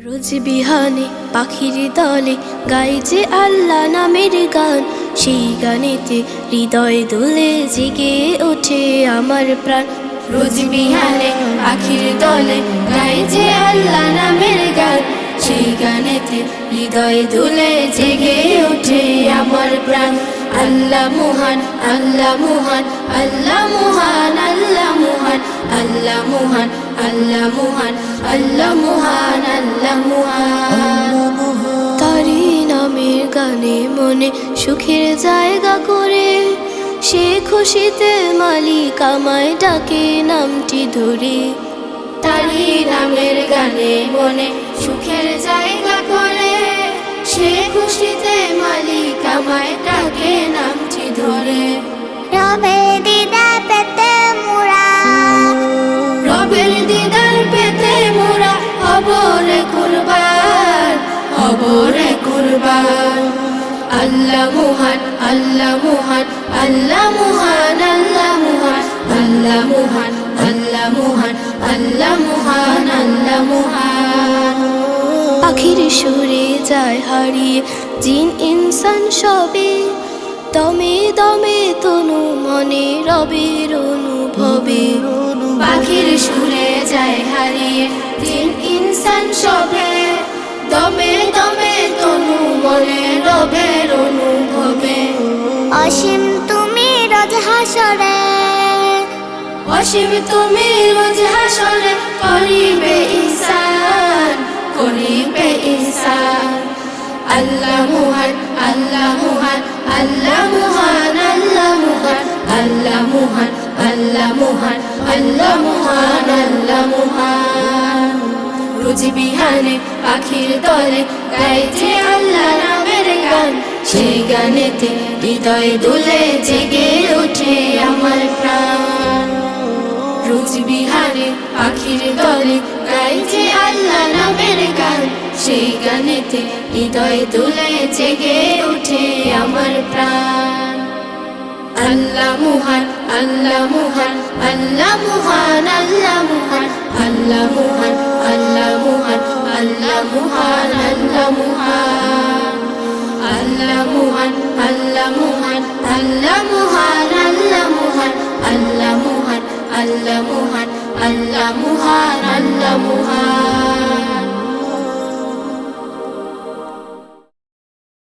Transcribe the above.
রোজ বিহানে পাখির দলে গাই যে আল্লাহ নামের গান, সেই গানেতে হৃদয় দোলে জেগে ওঠে আমার প্রাণ। রোজ বিহানে পাখির দলে গাই যে আল্লাহ নামের গান, সেই গানেতে হৃদয় দোলে জেগে ওঠে আমার প্রাণ। আল্লাহ মহান, আল্লাহ মহান, আল্লাহ মহান, আল্লাহ মহান, আল্লাহ মহান, আল্লাহ মহান, আল্লাহ মহান, আল্লাহ মহান। তারি নামের গানে মনে সুখের জায়গা করে, সে খুশিতে মালিক আমায় ডাকে নামটি ধরে। তারি নামের গানে মনে সুখের জায়গা করে, সে খুশিতে মালিক আমায় ডাকে নামটি ধরে। রবের দিদার পেতে মোরা, রবের দিদার পেতে মোরা হব রে কুরবান, হব রে কুরবান। আল্লাহ মহান, আল্লাহ মহান, আল্লাহ মহান, আল্লাহ মহান, আল্লাহ মহান, আল্লাহ মহান, আল্লাহ মহান, আল্লাহ মহান। পাখির সুরে যায় হারিয়ে জিন ইনসান সবে, দমে দমে তনু মনে রবের অনুভবে। পাখির সুরে যায় হারিয়ে জিন ইনসান সবে, দমে দমে তনু মনে রবের অনুভবে। অসীম তুমি রোজ হাসরে, অসীম তুমি রোজ হাসরে করিবে ইহসান, করিবে ইহসান। আল্লাহ মহান, আল্লাহ মহান, আল্লাহ মহান, আল্লাহ মহান, আল্লাহ মহান, আল্লাহ মহান, আল্লাহ মহান, আল্লাহ মহান। রোজ বিহানে পাখির দলে গাই যে আল্লাহ নামের গান, সেই গানেতে হৃদয় দোলে জেগে ওঠে আমার প্রাণ। রোজ বিহানে পাখির দলে গাই যে আল্লাহ নামের গান, সেই গানেতে হৃদয় দোলে জেগে ওঠে আমার প্রাণ। আল্লাহ মহান, আল্লাহ মহান, আল্লাহ মহান, আল্লাহ মহান, আল্লাহ মহান, আল্লাহ মহান, আল্লাহ মহান, আল্লাহ মহান। আল্লাহ মহান, আল্লাহ মহান, আল্লাহ মহান, আল্লাহ মহান, আল্লাহ মহান, আল্লাহ মহান, আল্লাহ মহান, আল্লাহ মহান।